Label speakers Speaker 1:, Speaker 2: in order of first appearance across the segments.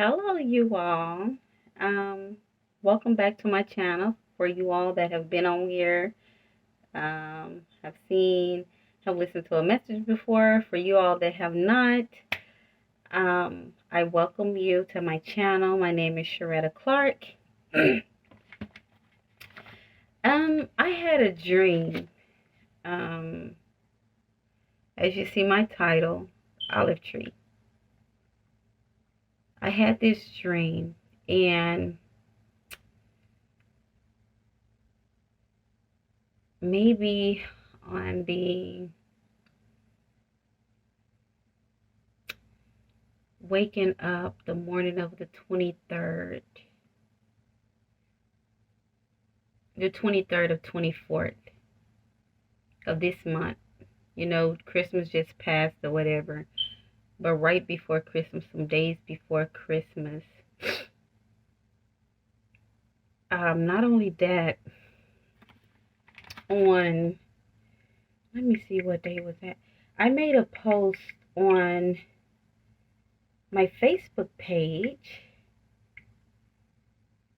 Speaker 1: Hello, you all. Um, Welcome back to my channel. For you all that have been on here, have seen, have listened to a message before. For you all that have not, I welcome you to my channel. My name is Sharetta Clark. I had a dream. Um, as you see my title, Olive Tree. I had this dream, and maybe on the waking up the morning of the 23rd of 24th of this month. You know, Christmas just passed or whatever, but right before Christmas, some days before Christmas, not only that, on, let me see what day was that. I made a post on my Facebook page,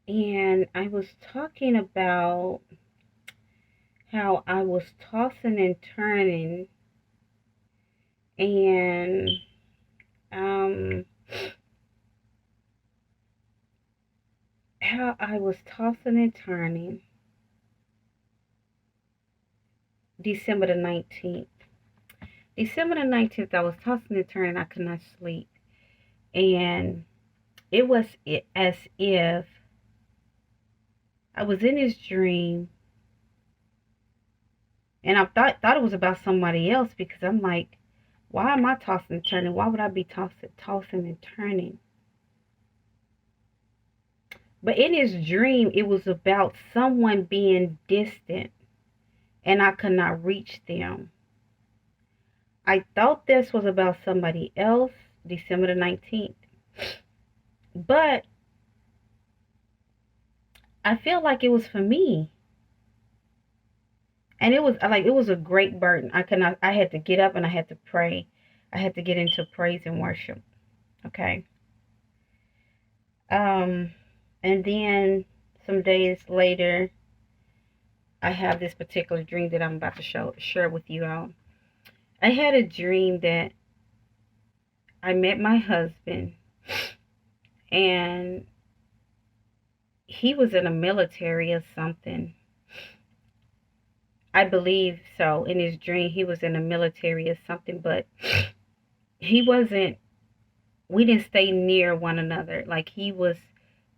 Speaker 1: and I was talking about how I was tossing and turning, and how I was tossing and turning December the 19th. December the 19th, I was tossing and turning. I could not sleep. And it was as if I was in this dream, and I thought it was about somebody else, because I'm like, why am I tossing and turning? Why would I be tossing and turning? But in this dream, it was about someone being distant, and I could not reach them. I thought this was about somebody else, December the 19th. But I feel like it was for me. And it was a great burden. I had to get up and I had to pray. I had to get into praise and worship. Okay. And then some days later, I have this particular dream that I'm about to share with you all. I had a dream that I met my husband, and he was in the military or something. I believe so. In his dream, he was in the military or something, but he wasn't, we didn't stay near one another. Like, he was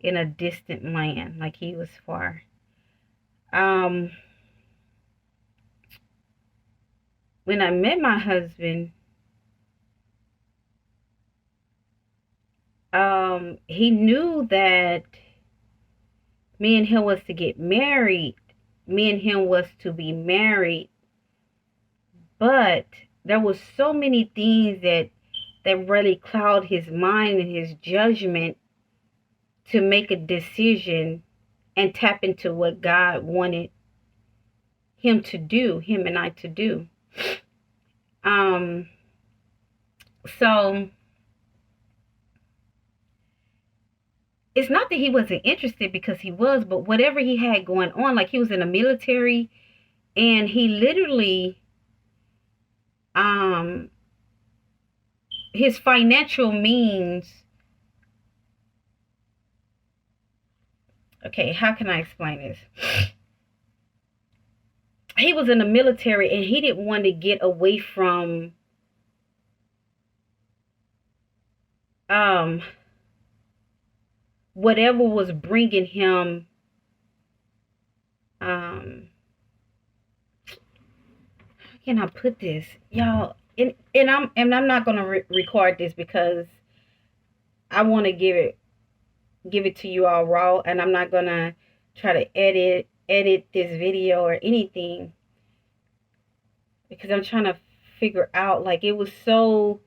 Speaker 1: in a distant land, like he was far. When I met my husband, he knew that me and him was to get married. Me and him was to be married. But there was so many things that really cloud his mind and his judgment to make a decision and tap into what God wanted him to do, him and I to do. So it's not that he wasn't interested, because he was, but whatever he had going on, like he was in the military, and he literally, his financial means, okay, how can I explain this? He was in the military, and he didn't want to get away from whatever was bringing him how can I put this, y'all? And I'm not gonna record this, because I want to give it to you all raw, and I'm not gonna try to edit this video or anything, because I'm trying to figure out, like, it was so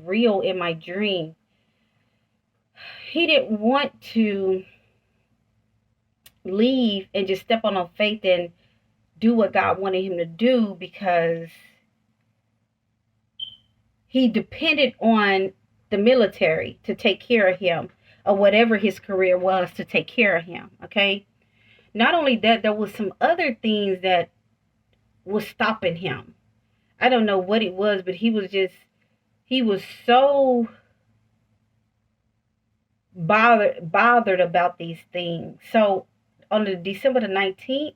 Speaker 1: real in my dream. He didn't want to leave and just step on faith and do what God wanted him to do, because he depended on the military to take care of him, or whatever his career was, to take care of him. Okay. Not only that, there was some other things that was stopping him. I don't know what it was, but he was so bothered about these things. So on the December the 19th,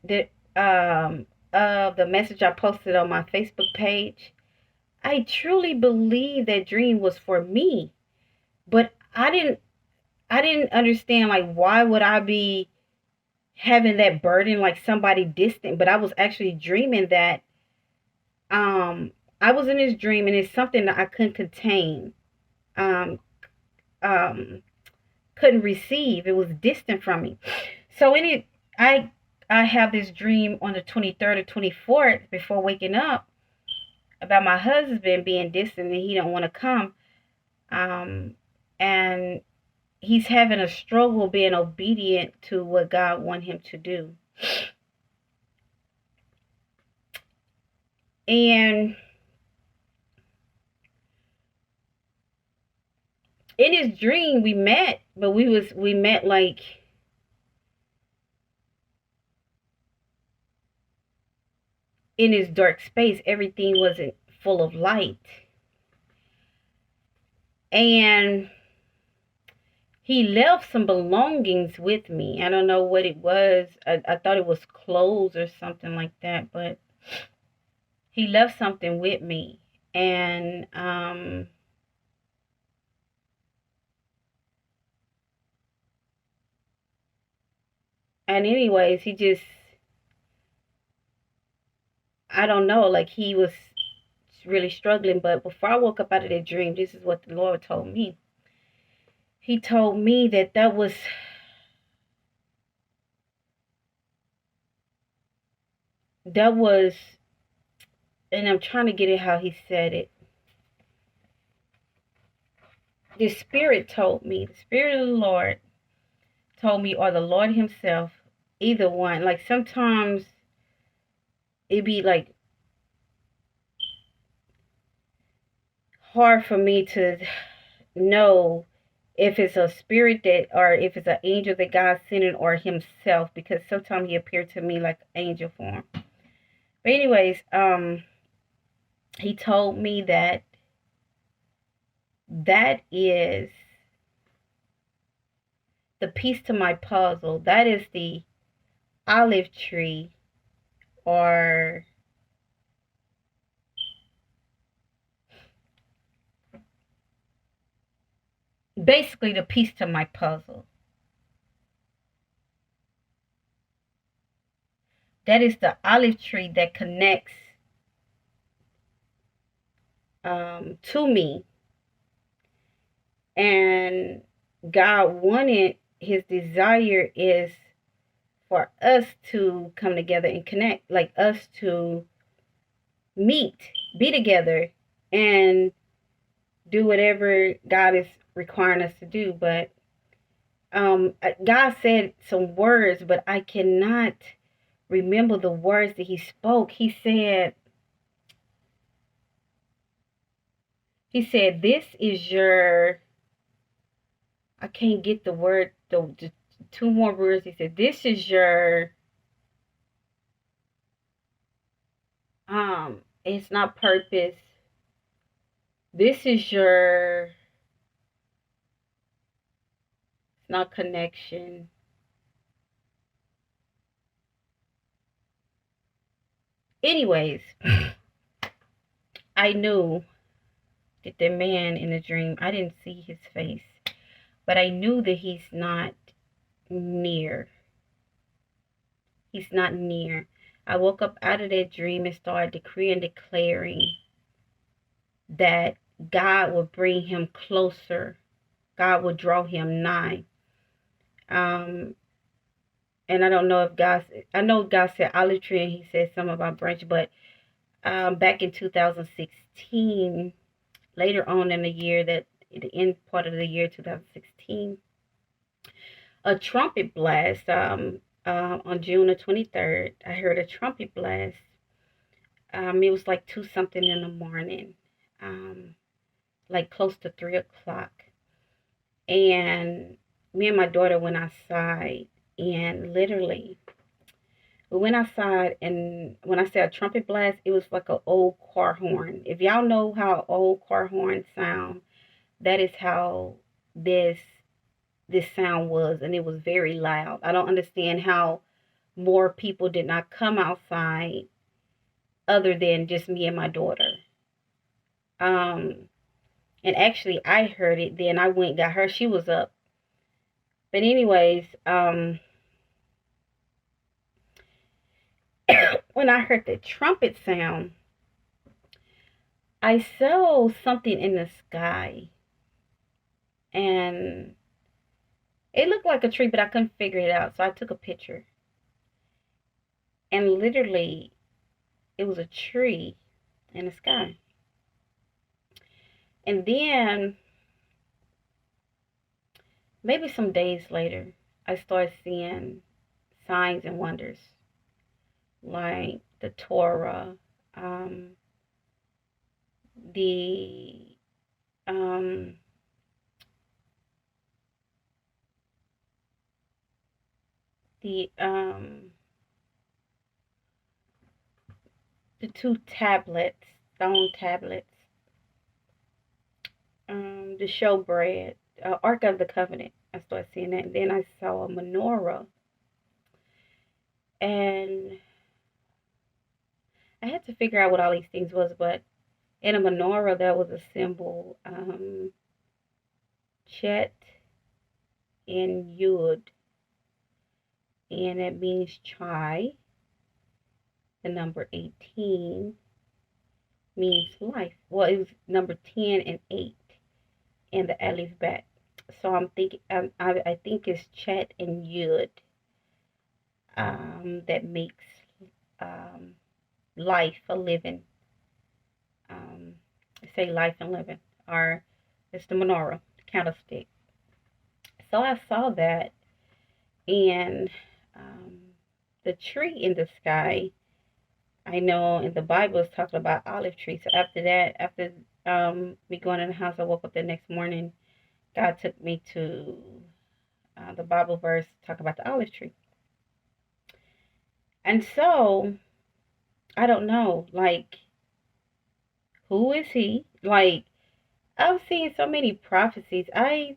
Speaker 1: the of the message I posted on my Facebook page, I truly believe that dream was for me. But I didn't understand, like, why would I be having that burden like somebody distant? But I was actually dreaming that um I was in this dream, and it's something that I couldn't contain. Um um couldn't receive. It was distant from me. So in it, I I have this dream on the 23rd or 24th before waking up about my husband being distant and he don't want to come. Um and he's having a struggle being obedient to what God want him to do. And in his dream we met, but we met like in his dark space. Everything wasn't full of light. And he left some belongings with me. I don't know what it was. I thought it was clothes or something like that, but he left something with me. And anyways, he just, I don't know, like he was really struggling. But before I woke up out of that dream, this is what the Lord told me. He told me that that was, and I'm trying to get it how he said it. The Spirit told me, the Spirit of the Lord told me, or the Lord himself, either one. Like sometimes it'd be like hard for me to know if it's a spirit that, or if it's an angel that God sent it, or himself, because sometimes he appeared to me like angel form. But anyways, he told me that that is the piece to my puzzle. That is the olive tree, or basically the piece to my puzzle. That is the olive tree that connects to me. And God wanted, his desire is for us to come together and connect, like us to meet, be together, and do whatever God is requiring us to do. But God said some words, but I cannot remember the words that he spoke. He said, this is your, I can't get the word, the two more words. He said, this is your, it's not purpose. This is your, it's not connection. Anyways, I knew that the man in the dream, I didn't see his face, but I knew that he's not near. He's not near. I woke up out of that dream and started decreeing, declaring that God would bring him closer. God would draw him nigh. And I don't know if I know God said olive tree and he said something about branch, but back in 2016, later on in the year, that the end part of the year 2016, a trumpet blast, on June the 23rd, I heard a trumpet blast. It was like 2 something in the morning. Um, like close to 3 o'clock. And me and my daughter went outside, and literally we went outside, and when I say a trumpet blast, it was like an old car horn. If y'all know how old car horns sound, that is how this this sound was, and it was very loud. I don't understand how more people did not come outside other than just me and my daughter. Um, and actually, I heard it. Then I went and got her. She was up. But anyways, when I heard the trumpet sound, I saw something in the sky, and it looked like a tree, but I couldn't figure it out. So I took a picture, and literally, it was a tree in the sky. And then maybe some days later, I started seeing signs and wonders like the Torah, um, the um, the um, the two tablets, stone tablets, the showbread, Ark of the Covenant. I started seeing that. And then I saw a menorah, and I had to figure out what all these things was. But in a menorah, there was a symbol, Chet and Yud, and it means chai. The number 18 means life. Well, it was number 10 and 8 and the alif bet. So I'm thinking, I think it's Chet and Yud, that makes um, life a living. Um, say life and living, or it's the menorah, the candlestick. So I saw that, and um, the tree in the sky. I know in the Bible it's talking about olive trees. So after that, after me going in the house, I woke up the next morning. God took me to the Bible verse talk about the olive tree. And so I don't know, like, who is he? Like, I've seen so many prophecies. I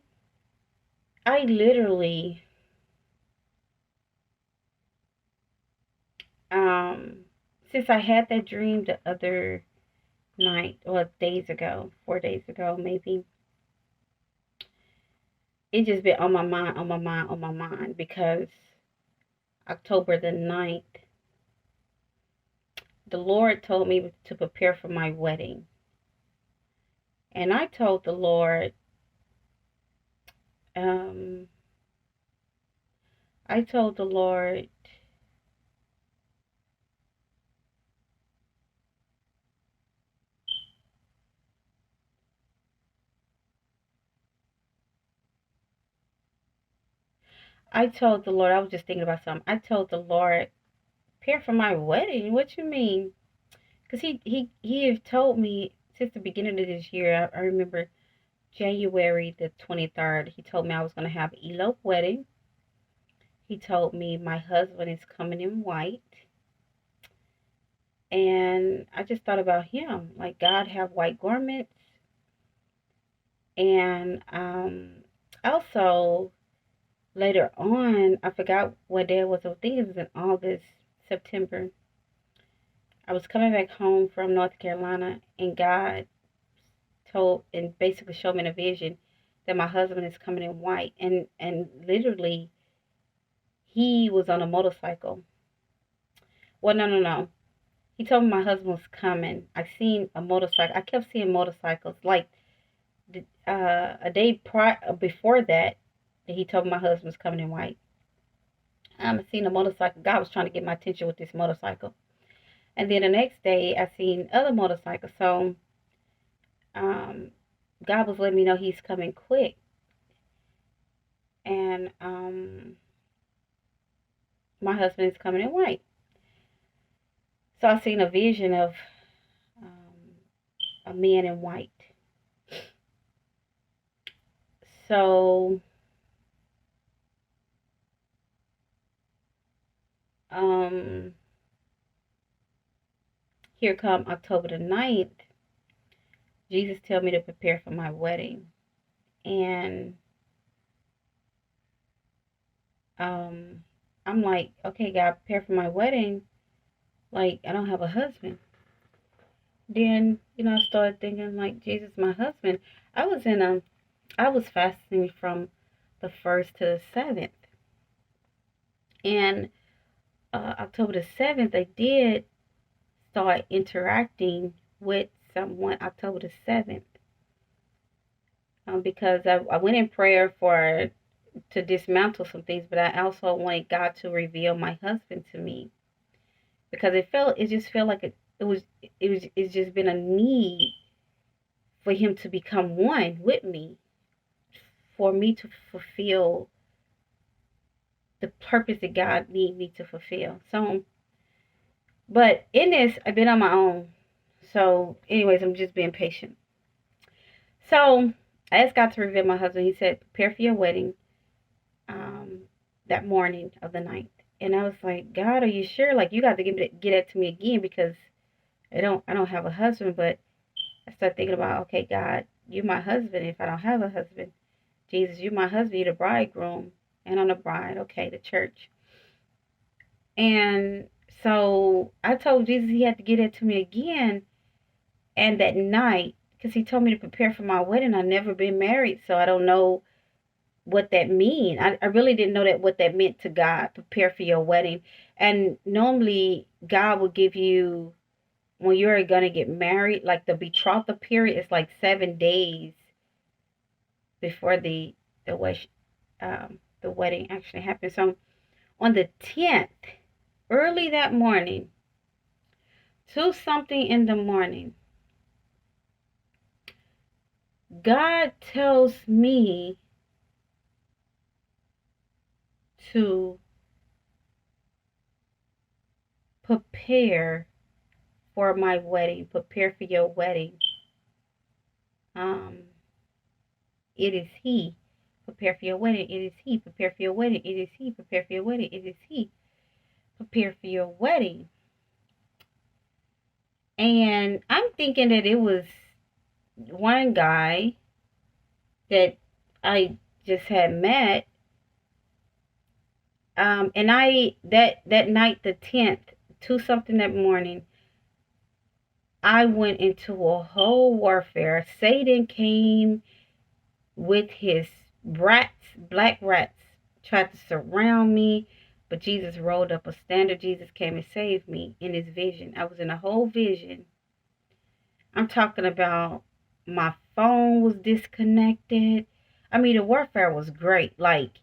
Speaker 1: literally since I had that dream the other night, or days ago, 4 days ago maybe, it just been on my mind, on my mind, on my mind, because October the 9th, the Lord told me to prepare for my wedding. And um, I told the Lord, I was just thinking about something. I told the Lord, prepare for my wedding? What you mean? Because he have told me since the beginning of this year. I remember January the 23rd, he told me I was going to have an elope wedding. He told me my husband is coming in white. And I just thought about him. Like, God have white garments. And also, later on, I forgot what day it was. I think it was in August, September. I was coming back home from North Carolina, and God told and basically showed me in a vision that my husband is coming in white. And literally, he was on a motorcycle. Well, no, no, no. He told me my husband was coming. I seen a motorcycle. I kept seeing motorcycles. Like a day before that, he told me my husband was coming in white. I seen a motorcycle. God was trying to get my attention with this motorcycle. And then the next day, I seen other motorcycles. So um, God was letting me know he's coming quick. And my husband is coming in white. So I seen a vision of um, a man in white. So, um, here come October the 9th. Jesus tell me to prepare for my wedding. And I'm like, okay, God, prepare for my wedding. Like, I don't have a husband. Then, I started thinking, like, Jesus, my husband. I was in I was fasting from the 1st to the 7th. And October the 7th, I did start interacting with someone October the 7th. Because I went in prayer to dismantle some things, but I also wanted God to reveal my husband to me, because it just felt like it's just been a need for him to become one with me, for me to fulfill the purpose that God need me to fulfill. So, but in this, I've been on my own. So, anyways, I'm just being patient. So, I asked God to reveal my husband. He said, prepare for your wedding that morning of the night. And I was like, God, are you sure? Like, you got to get that to me again, because I don't have a husband. But I started thinking about, okay, God, you're my husband. If I don't have a husband, Jesus, you're my husband. You're the bridegroom, and I'm the bride. Okay, the church. And so I told Jesus he had to get it to me again. And that night, because he told me to prepare for my wedding, I've never been married, so I don't know what that mean. I really didn't know what that meant to God, prepare for your wedding. And normally God will give you, when you're going to get married, like the betrothal period is like 7 days before the wedding actually happens. So on the 10th, early that morning, 2 something in the morning, God tells me to prepare for my wedding. Prepare for your wedding. It is he. Prepare for your wedding. It is he. Prepare for your wedding. It is he. Prepare for your wedding. It is he. Prepare for your wedding. And I'm thinking that it was one guy that I just had met. And that night, the 10th, 2 something that morning, I went into a whole warfare. Satan came with his black rats, tried to surround me, but Jesus rolled up a standard. Jesus came and saved me in his vision. I was in a whole vision. I'm talking about my phone was disconnected. I mean, the warfare was great. Like,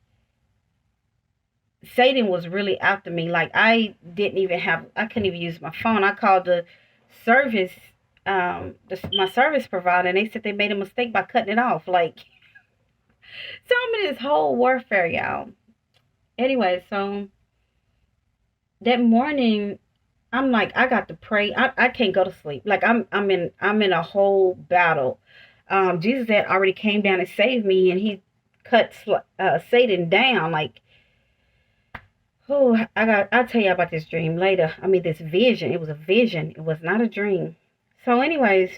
Speaker 1: Satan was really after me. Like, I couldn't even use my phone. I called the service, my service provider, and they said they made a mistake by cutting it off. Like, so I'm in this whole warfare, y'all. Anyway, so that morning, I'm like, I got to pray. I can't go to sleep. Like, I'm in a whole battle. Jesus had already came down and saved me, and he cut Satan down. Like, oh, I'll tell you about this dream later. I mean, this vision. It was a vision. It was not a dream. So, anyways,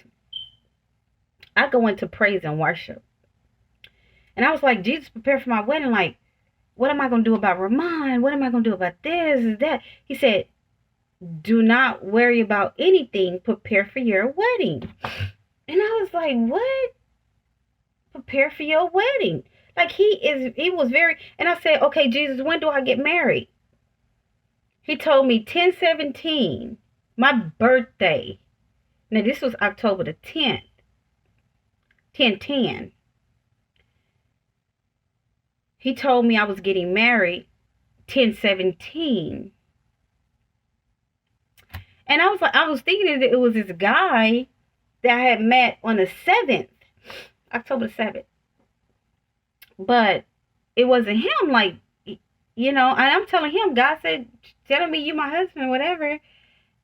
Speaker 1: I go into praise and worship. And I was like, Jesus, prepare for my wedding. Like, what am I going to do about Ramon? What am I going to do about this and that? He said, do not worry about anything. Prepare for your wedding. And I was like, what? Prepare for your wedding. Like, he was very, and I said, okay, Jesus, when do I get married? He told me 10/17, my birthday. Now, this was October the 10th, 10/10. He told me I was getting married 10/17. And I was thinking that it was this guy that I had met on the 7th, October 7th. But it wasn't him, like, and I'm telling him, God said, telling me you my husband, whatever.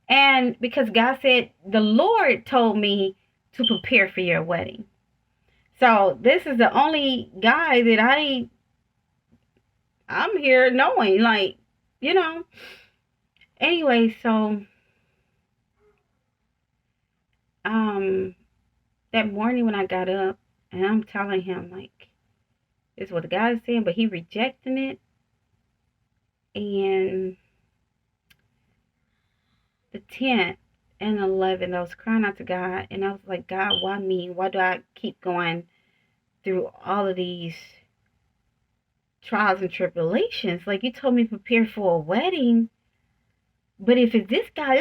Speaker 1: And because God said, the Lord told me to prepare for your wedding. So this is the only guy that I'm here knowing, like, you know. Anyway, so um that morning when I got up and I'm telling him like this is what the guy is saying, but he rejecting it. And the 10th and 11th, I was crying out to God, and I was like, God, why me? Why do I keep going through all of these trials and tribulations? Like, you told me to prepare for a wedding, but if it's this guy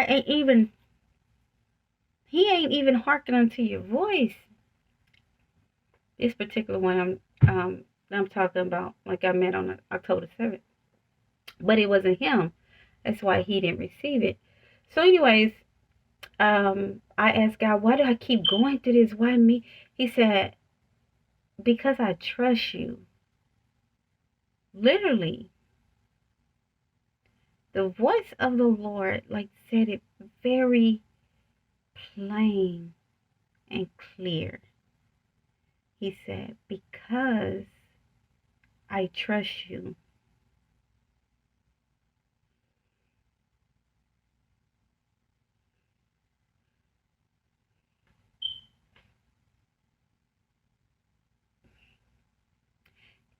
Speaker 1: ain't even hearkening unto your voice. This particular one I'm talking about, like I met on October 7th, but it wasn't him. That's why he didn't receive it. So, anyways, I asked God, why do I keep going through this? Why me? He said, because I trust you. Literally, the voice of the Lord, like, said it very plain and clear. He said, because I trust you.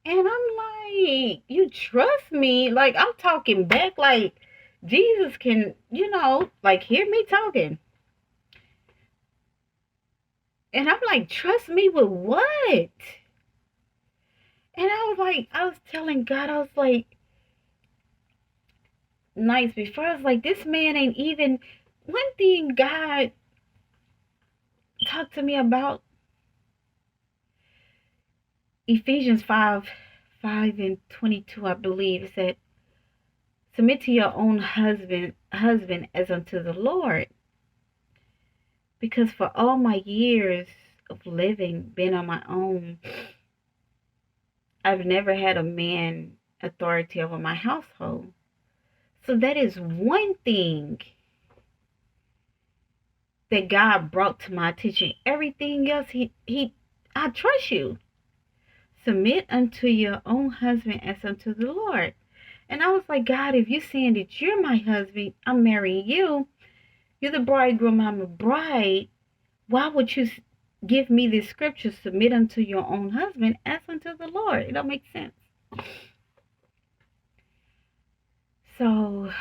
Speaker 1: And I'm like, you trust me? Like, I'm talking back like Jesus can, like, hear me talking. And I'm like, trust me with what? And I was telling God, I was like, nights before, I was like, this man ain't even. One thing God talked to me about, Ephesians 5 and 22, I believe, it said, submit to your own husband as unto the Lord. Because for all my years of living, being on my own, I've never had a man authority over my household. So that is one thing that God brought to my attention. Everything else, I trust you. Submit unto your own husband as unto the Lord. And I was like, God, if you're saying that you're my husband, I'm marrying you, you're the bridegroom, I'm a bride, why would you give me this scripture, submit unto your own husband as unto the Lord? It don't make sense. So,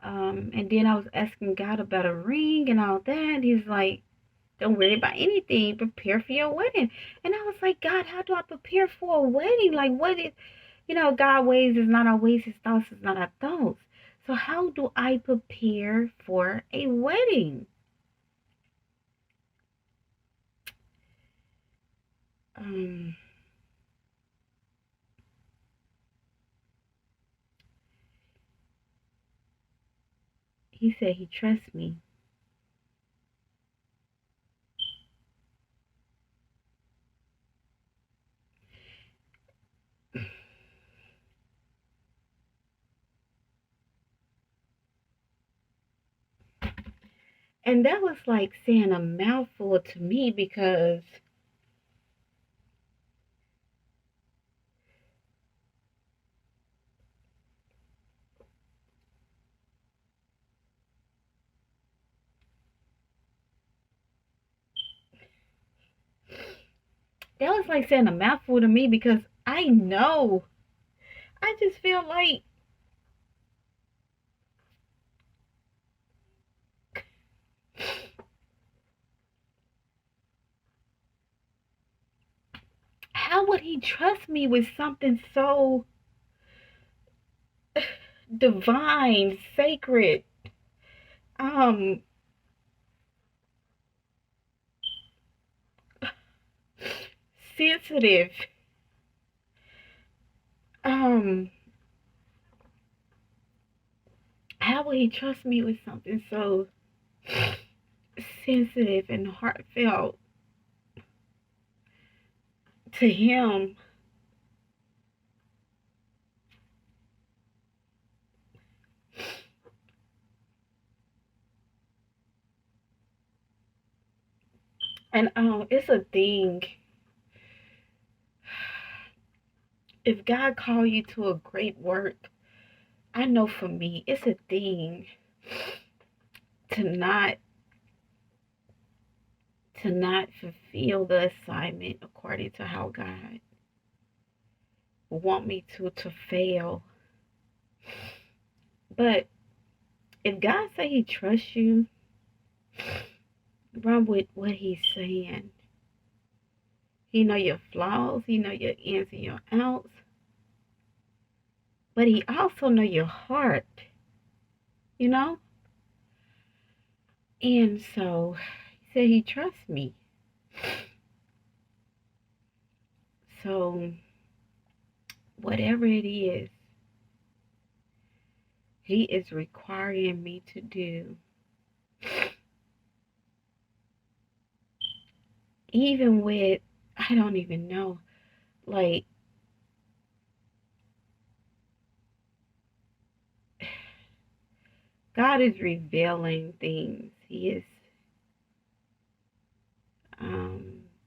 Speaker 1: and then I was asking God about a ring and all that. He's like, don't worry about anything. Prepare for your wedding. And I was like, God, how do I prepare for a wedding? Like, what is, God ways is not our ways. His thoughts is not our thoughts. So how do I prepare for a wedding? Um, he said he trusts me. And that was like saying a mouthful to me because I know. I just feel like, how would he trust me with something so divine, sacred, um, sensitive, um, how would he trust me with something so sensitive and heartfelt to him? And it's a thing. If God called you to a great work, I know for me, it's a thing to not fulfill the assignment according to how God want me to fail. But if God say He trusts you, run with what He's saying. He know your flaws, He know your ins and your outs, but He also know your heart, you know. And so He said He trusts me. So whatever it is He is requiring me to do, even with, I don't even know, like, God is revealing things. He is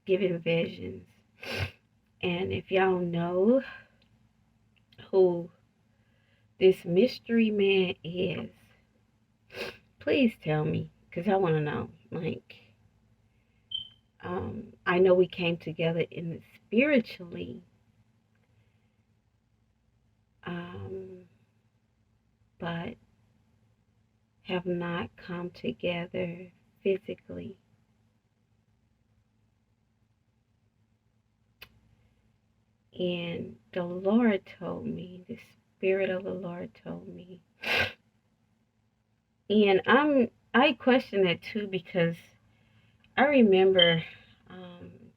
Speaker 1: giving visions. And if y'all know who this mystery man is, please tell me, because I want to know. Like, I know we came together in the spiritually, but have not come together physically. And the Lord told me, the Spirit of the Lord told me. And I question it too, because I remember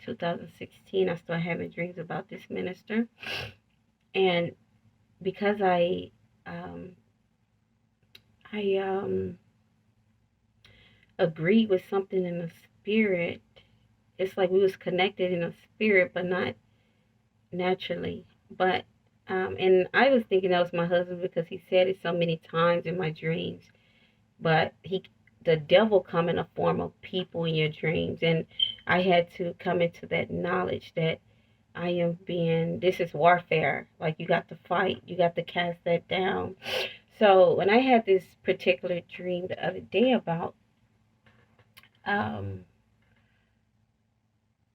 Speaker 1: 2016, I started having dreams about this minister. And because um, I agreed with something in the spirit, it's like we was connected in the spirit, but not naturally. But and I was thinking that was my husband, because he said it so many times in my dreams. But the devil come in a form of people in your dreams, and I had to come into that knowledge that I am being, this is warfare. Like, you got to fight, you got to cast that down. So when I had this particular dream the other day about um,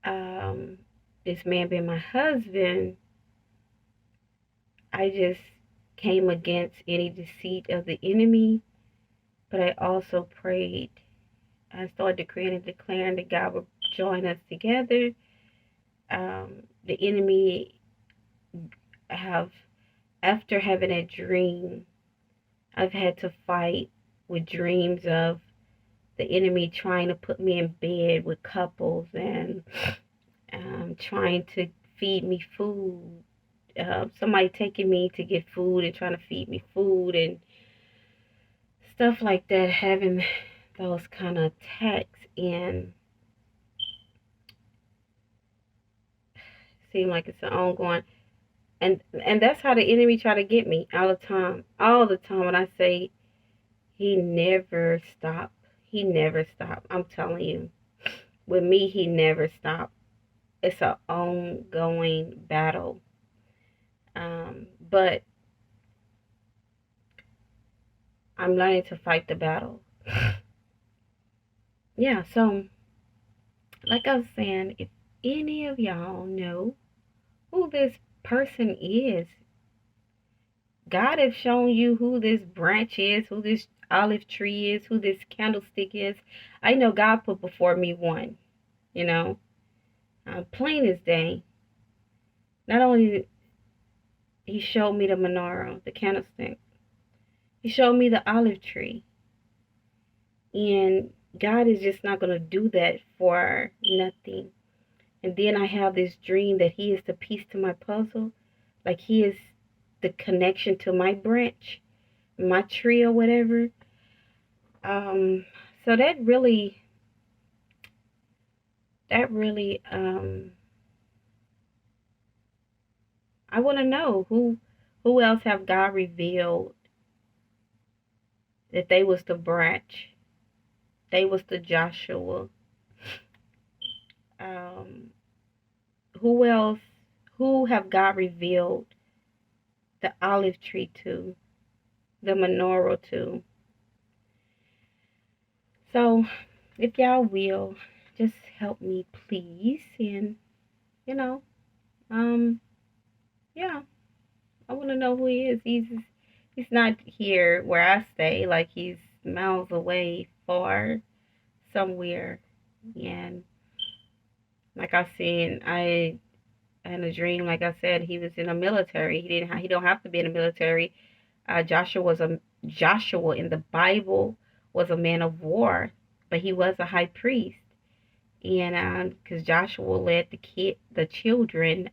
Speaker 1: um, this man being my husband, I just came against any deceit of the enemy. But I also prayed. I started decreeing and declaring that God would join us together. The enemy have, after having a dream, I've had to fight with dreams of the enemy trying to put me in bed with couples, and trying to feed me food. Somebody taking me to get food and trying to feed me food and stuff like that, having those kind of attacks, and seem like it's an ongoing, and that's how the enemy try to get me all the time. All the time. When I say he never stopped, he never stopped. I'm telling you, with me, he never stopped. It's an ongoing battle. But I'm learning to fight the battle. Yeah, so like I was saying, if any of y'all know who this person is, God has shown you who this branch is, who this olive tree is, who this candlestick is. I know God put before me one, you know, plain as day. Not only he showed me the menorah, the candlestick, he showed me the olive tree. And God is just not going to do that for nothing. And then I have this dream that he is the piece to my puzzle. Like, he is the connection to my branch, my tree or whatever. So that really, I want to know who else have God revealed that they was the branch, they was the Joshua. Um, who else? Who have God revealed the olive tree too, the menorah too. So if y'all will, just help me please. And, you know, um, yeah, I want to know who he is. He's not here where I stay, like he's miles away, far somewhere. And like I had a dream. Like I said, he was in the military. He don't have to be in the military. Joshua in the Bible was a man of war, but he was a high priest. And because Joshua led the children,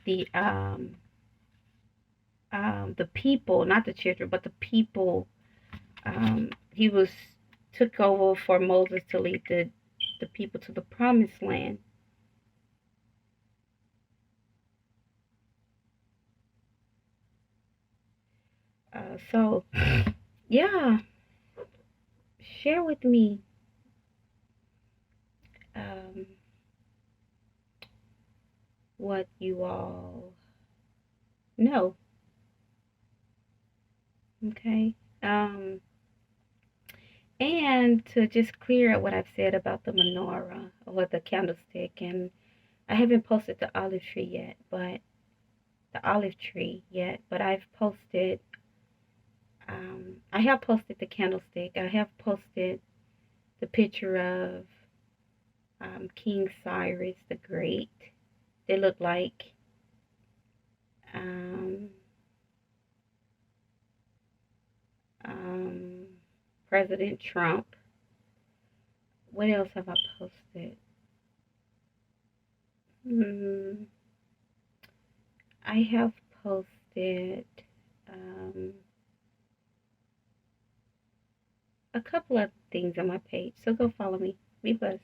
Speaker 1: the um the people, not the children, but the people. He was took over for Moses to lead the people to the promised land. So yeah, share with me um, what you all know. Okay. And to just clear up what I've said about the menorah or the candlestick, and I haven't posted the olive tree yet, but I've posted. I have posted the candlestick. I have posted the picture of King Cyrus the Great. They look like um, um, President Trump. What else have I posted? Hmm, I have posted um, a couple of things on my page. So go follow me. Be blessed.